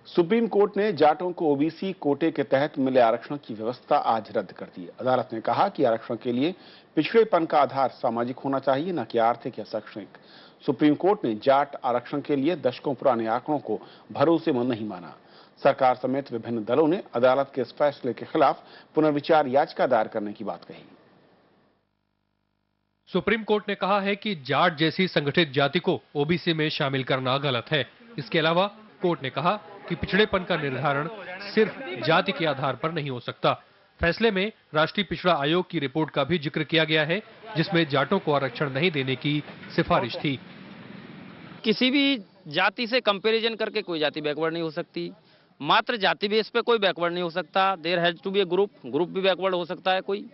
Supreme court ने जाटों को OBC कोटे के तहत मिले आरक्षण की व्यवस्था आज रद्द कर दी। अदालत ने कहा कि आरक्षण के लिए पिछड़ेपन का आधार सामाजिक होना चाहिए, न कि आर्थिक या शैक्षणिक। सुप्रीम कोर्ट ने जाट आरक्षण के लिए दशकों पुराने आंकड़ों को भरोसेमंद नहीं माना। सरकार समेत विभिन्न दलों ने अदालत के इस फैसले के खिलाफ पुनर्विचार याचिका दायर करने की बात कही। सुप्रीम कोर्ट ने कहा है कि जाट जैसी संगठित जाति को ओबीसी में शामिल करना गलत है। इसके अलावा कोर्ट ने कहा कि पिछड़ेपन का निर्धारण सिर्फ जाति के आधार पर नहीं हो सकता। फैसले में राष्ट्रीय पिछड़ा आयोग की रिपोर्ट का भी जिक्र किया गया है, जिसमें जाटों को आरक्षण नहीं देने की सिफारिश थी। किसी भी जाति से कंपैरिजन करके कोई जाति बैकवर्ड नहीं हो सकती। मात्र जाति बेस पे कोई बैकवर्ड नहीं हो सकता। There has to be a group भी बैकवर्ड हो सकता है कोई।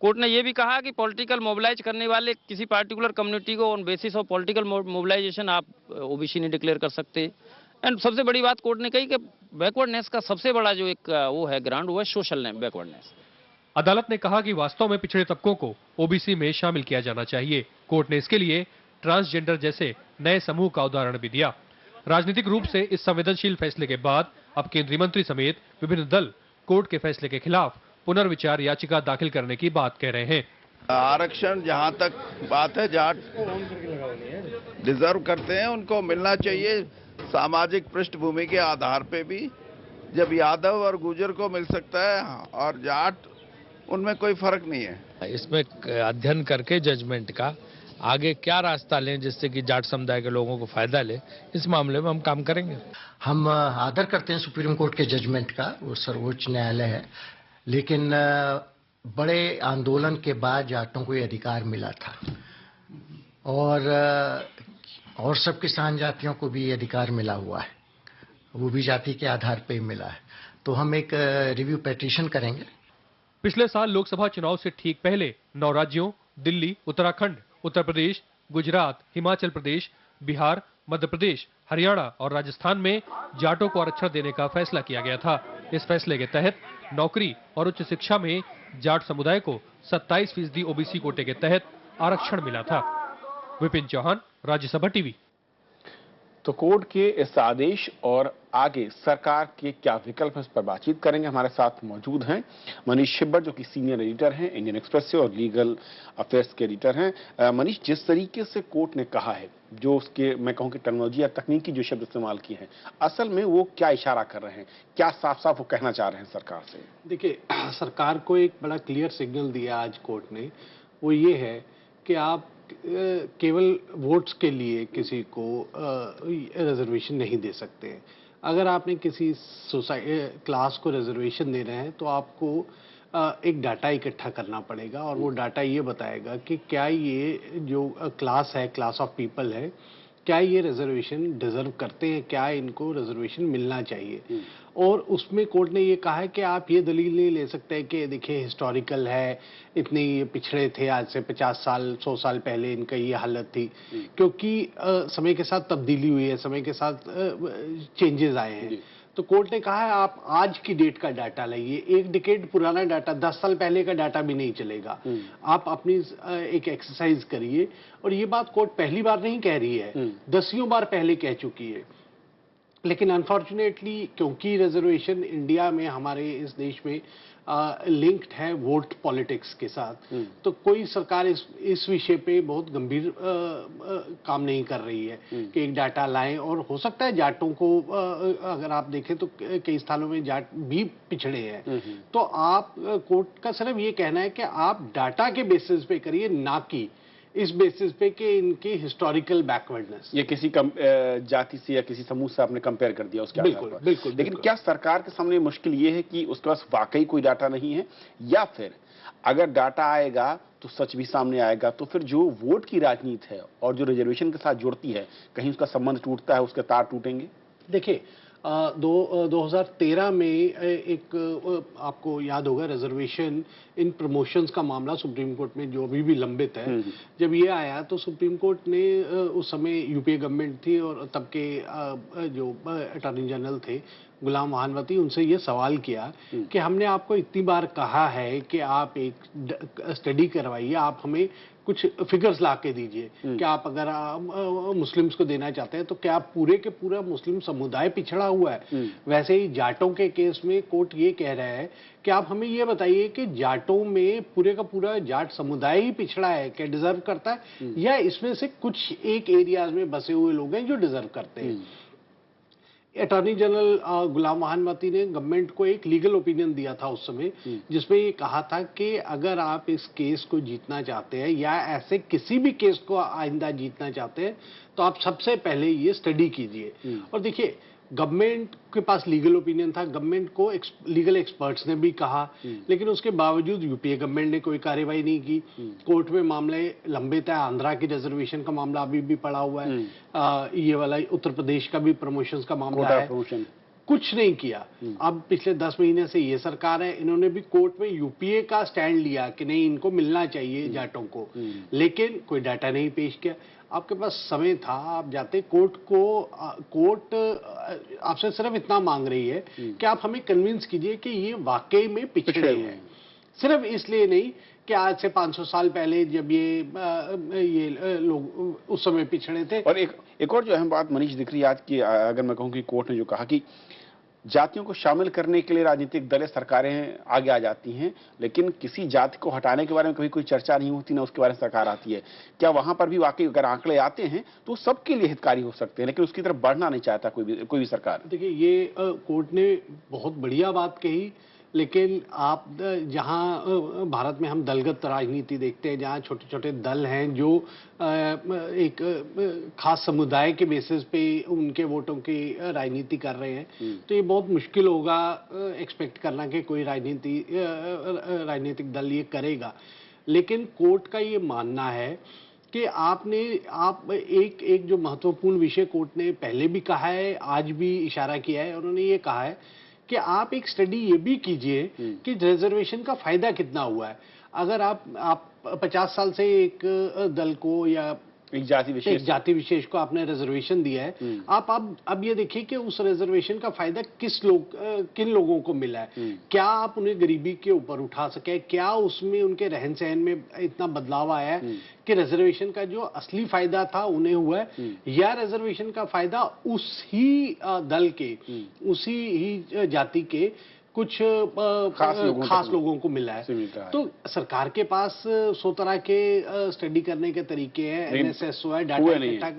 कोर्ट ने यह भी कहा कि पॉलिटिकल मोबिलाइज करने वाले किसी पार्टिकुलर कम्युनिटी को on basis of political mobilisation आप ओबीसी नहीं डिक्लेयर कर सकते। एंड सबसे बड़ी बात कोर्ट ने कही कि बैकवर्डनेस का सबसे बड़ा जो एक वो है ग्राउंड, वो है सोशल बैकवर्डनेस। अदालत ने कहा कि वास्तव में पिछड़े तबकों को ओबीसी में शामिल किया जाना चाहिए। कोर्ट ने इसके लिए ट्रांसजेंडर जैसे नए समूह का उदाहरण भी दिया। राजनीतिक रूप से इस संवेदनशील फैसले के बाद अब केंद्रीय मंत्री समेत विभिन्न दल कोर्ट के फैसले के खिलाफ पुनर्विचार याचिका दाखिल करने की बात कह रहे हैं। आरक्षण जहां तक बात है, जाट डिजर्व करते हैं, उनको मिलना चाहिए सामाजिक पृष्ठभूमि के आधार पे भी। जब यादव और गुर्जर को मिल सकता है और जाट, उनमें कोई फर्क नहीं है। इसमें अध्ययन करके जजमेंट का आगे क्या रास्ता लें जिससे कि जाट समुदाय के लोगों को फायदा ले, इस मामले में हम काम करेंगे। हम आदर करते हैं सुप्रीम कोर्ट के जजमेंट का, वो सर्वोच्च न्यायालय है, लेकिन बड़े आंदोलन के बाद जाटों को ये अधिकार मिला था और सब किसान जातियों को भी ये अधिकार मिला हुआ है, वो भी जाति के आधार पर ही मिला है। तो हम एक रिव्यू पेटिशन करेंगे। पिछले साल लोकसभा चुनाव से ठीक पहले 9 राज्यों दिल्ली, उत्तराखंड, उत्तर प्रदेश, गुजरात, हिमाचल प्रदेश, बिहार, मध्य प्रदेश, हरियाणा और राजस्थान में जाटों को आरक्षण देने का फैसला किया गया था। इस फैसले के तहत नौकरी और उच्च शिक्षा में जाट समुदाय को 27% ओबीसी कोटे के तहत आरक्षण मिला था। विपिन चौहान, राज्यसभा टीवी। तो कोर्ट के इस आदेश और आगे सरकार के क्या विकल्प है, इस पर बातचीत करेंगे। हमारे साथ मौजूद हैं मनीष छिब्बर, जो कि सीनियर एडिटर हैं इंडियन एक्सप्रेस से और लीगल अफेयर्स के एडिटर हैं। मनीष, जिस तरीके से कोर्ट ने कहा है, जो उसके मैं कहूं कि टेक्नोलॉजी या तकनीकी जो शब्द इस्तेमाल किए हैं, असल में वो क्या इशारा कर रहे हैं, क्या साफ साफ वो कहना चाह रहे हैं सरकार से? देखिए, सरकार को एक बड़ा क्लियर सिग्नल दिया आज कोर्ट ने, वो ये है कि आप केवल वोट्स के लिए किसी को रिजर्वेशन नहीं दे सकते। अगर आपने किसी क्लास को रिजर्वेशन दे रहे हैं तो आपको एक डाटा इकट्ठा करना पड़ेगा और वो डाटा ये बताएगा कि क्या ये जो क्लास है, क्लास ऑफ पीपल है, क्या ये रिजर्वेशन डिजर्व करते हैं, क्या इनको रिजर्वेशन मिलना चाहिए। और उसमें कोर्ट ने ये कहा है कि आप ये दलील नहीं ले सकते कि देखिए हिस्टोरिकल है, इतने ये पिछड़े थे, आज से 50 साल 100 साल पहले इनका ये हालत थी, क्योंकि समय के साथ तब्दीली हुई है, समय के साथ चेंजेस आए हैं। तो कोर्ट ने कहा है आप आज की डेट का डाटा लाइए, एक डिकेड पुराना डाटा, 10 साल पहले का डाटा भी नहीं चलेगा। आप अपनी एक एक्सरसाइज करिए। और ये बात कोर्ट पहली बार नहीं कह रही है, दसियों बार पहले कह चुकी है। लेकिन अनफॉर्चुनेटली क्योंकि रिजर्वेशन इंडिया में, हमारे इस देश में लिंक्ड है वोट पॉलिटिक्स के साथ, तो कोई सरकार इस विषय पे बहुत गंभीर काम नहीं कर रही है कि एक डाटा लाएं। और हो सकता है जाटों को अगर आप देखें तो कई स्थानों में जाट भी पिछड़े हैं। तो आप कोर्ट का सिर्फ ये कहना है कि आप डाटा के बेसिस पे करिए, ना कि इस बेसिस पे कि इनकी हिस्टोरिकल बैकवर्डनेस। ये किसी जाति से या किसी समूह से आपने कंपेयर कर दिया उसके आधार पर। बिल्कुल। लेकिन क्या सरकार के सामने मुश्किल ये है कि उसके पास वाकई कोई डाटा नहीं है, या फिर अगर डाटा आएगा तो सच भी सामने आएगा, तो फिर जो वोट की राजनीति है और जो रिजर्वेशन के साथ जुड़ती है, कहीं उसका संबंध टूटता है, उसके तार टूटेंगे? देखिए, 2013 में एक आपको याद होगा रिजर्वेशन इन प्रमोशंस का मामला सुप्रीम कोर्ट में जो अभी भी लंबित है, जब ये आया तो सुप्रीम कोर्ट ने, उस समय यूपीए गवर्नमेंट थी और तब के जो अटॉर्नी जनरल थे, गुलाम महानवती, उनसे ये सवाल किया कि हमने आपको इतनी बार कहा है कि आप एक स्टडी करवाइए, आप हमें कुछ फिगर्स ला के दीजिए कि आप अगर मुस्लिम्स को देना चाहते हैं तो क्या पूरे के पूरा मुस्लिम समुदाय पिछड़ा हुआ है। वैसे ही जाटों के केस में कोर्ट ये कह रहा है कि आप हमें ये बताइए कि जाटों में पूरे का पूरा जाट समुदाय ही पिछड़ा है, क्या डिजर्व करता है, या इसमें से कुछ एक एरियाज में बसे हुए लोग हैं जो डिजर्व करते हैं। अटॉर्नी जनरल गुलाम महानवती ने गवर्नमेंट को एक लीगल ओपिनियन दिया था उस समय, जिसमें ये कहा था कि अगर आप इस केस को जीतना चाहते हैं या ऐसे किसी भी केस को आइंदा जीतना चाहते हैं तो आप सबसे पहले ये स्टडी कीजिए। और देखिए, गवर्नमेंट के पास लीगल ओपिनियन था, गवर्नमेंट को लीगल एक्सपर्ट्स ने भी कहा, लेकिन उसके बावजूद यूपीए गवर्नमेंट ने कोई कार्रवाई नहीं की। कोर्ट में मामले लंबित है, आंध्रा की रिजर्वेशन का मामला अभी भी पड़ा हुआ है, ये वाला उत्तर प्रदेश का भी प्रमोशंस का मामला है, कुछ नहीं किया। अब पिछले 10 महीने से ये सरकार है, इन्होंने भी कोर्ट में यूपीए का स्टैंड लिया कि नहीं, इनको मिलना चाहिए जाटों को, लेकिन कोई डाटा नहीं पेश किया। आपके पास समय था, आप जाते कोर्ट को, कोर्ट आपसे सिर्फ इतना मांग रही है कि आप हमें कन्विंस कीजिए कि ये वाकई में पिछड़े हैं, सिर्फ इसलिए नहीं कि आज से 500 साल पहले जब ये लोग उस समय पिछड़े थे। और एक और जो अहम बात मनीष दिख रही है आज की, अगर मैं कहूँ कि कोर्ट ने जो कहा कि जातियों को शामिल करने के लिए राजनीतिक दलें, सरकारें आगे आ जाती हैं, लेकिन किसी जाति को हटाने के बारे में कभी कोई चर्चा नहीं होती, ना उसके बारे में सरकार आती है। क्या वहां पर भी वाकई अगर आंकड़े आते हैं तो सबके लिए हितकारी हो सकते हैं, लेकिन उसकी तरफ बढ़ना नहीं चाहता कोई भी सरकार। देखिए, ये कोर्ट ने बहुत बढ़िया बात कही, लेकिन आप जहां भारत में हम दलगत राजनीति देखते हैं, जहां छोटे छोटे दल हैं जो एक खास समुदाय के बेसिस पे उनके वोटों की राजनीति कर रहे हैं, तो ये बहुत मुश्किल होगा एक्सपेक्ट करना कि कोई राजनीतिक दल ये करेगा। लेकिन कोर्ट का ये मानना है कि आप एक जो महत्वपूर्ण विषय कोर्ट ने पहले भी कहा है, आज भी इशारा किया है, उन्होंने ये कहा है कि आप एक स्टडी ये भी कीजिए कि रिजर्वेशन का फायदा कितना हुआ है। अगर आप 50 साल से एक दल को या एक जाति विशेष को आपने रिजर्वेशन दिया है, आप अब ये देखिए कि उस रिजर्वेशन का फायदा किन लोगों को मिला है, क्या आप उन्हें गरीबी के ऊपर उठा सके, क्या उसमें उनके रहन सहन में इतना बदलाव आया है कि रिजर्वेशन का जो असली फायदा था उन्हें हुआ है, या रिजर्वेशन का फायदा उसी दल के, उसी ही जाति के कुछ खास लोगों को मिला है। तो सरकार के पास 100 तरह के स्टडी करने के तरीके हैं, एनएसएसओ है, डाटा इकट्ठा,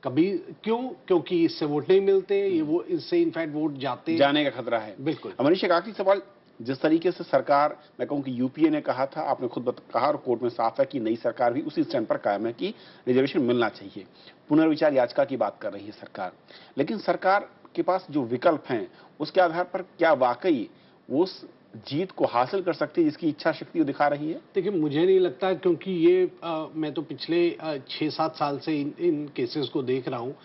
कभी क्योंकि इससे वोट नहीं मिलते, इससे इनफैक्ट वोट जाने का खतरा है। बिल्कुल। मनीष, एक आखिरी सवाल, जिस तरीके से सरकार, मैं कहूं कि यूपीए ने कहा था, आपने खुद कहा और कोर्ट में साफ है कि नई सरकार भी उसी स्टैंड पर कायम है कि रिजर्वेशन मिलना चाहिए, पुनर्विचार याचिका की बात कर रही है सरकार, लेकिन सरकार के पास जो विकल्प हैं उसके आधार पर क्या वाकई वो उस जीत को हासिल कर सकती है जिसकी इच्छा शक्ति वो दिखा रही है? देखिए, मुझे नहीं लगता, क्योंकि ये मैं तो पिछले 6-7 साल से इन केसेस को देख रहा हूँ।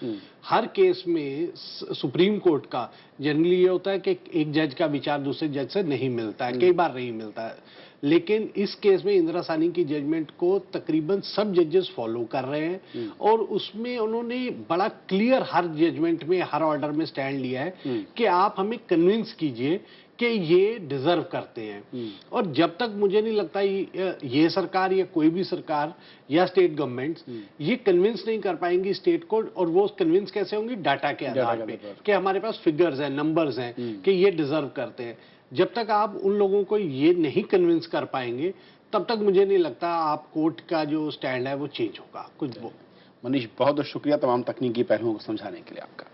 हर केस में सुप्रीम कोर्ट का जनरली ये होता है कि एक जज का विचार दूसरे जज से नहीं मिलता है, कई बार नहीं मिलता है, लेकिन इस केस में इंदिरा साहनी की जजमेंट को तकरीबन सब जजेस फॉलो कर रहे हैं, और उसमें उन्होंने बड़ा क्लियर हर जजमेंट में, हर ऑर्डर में स्टैंड लिया है कि आप हमें कन्विंस कीजिए कि ये डिजर्व करते हैं। और जब तक मुझे नहीं लगता ये सरकार या कोई भी सरकार या स्टेट गवर्नमेंट्स ये कन्विंस नहीं कर पाएंगी स्टेट को, और वो कन्विंस कैसे होंगी? डाटा के आधार पे कि हमारे पास फिगर्स हैं, नंबर्स हैं कि ये डिजर्व करते हैं। जब तक आप उन लोगों को ये नहीं कन्विंस कर पाएंगे, तब तक मुझे नहीं लगता आप कोर्ट का जो स्टैंड है वो चेंज होगा कुछ। वो मनीष, बहुत बहुत शुक्रिया तमाम तकनीकी पहलुओं को समझाने के लिए आपका।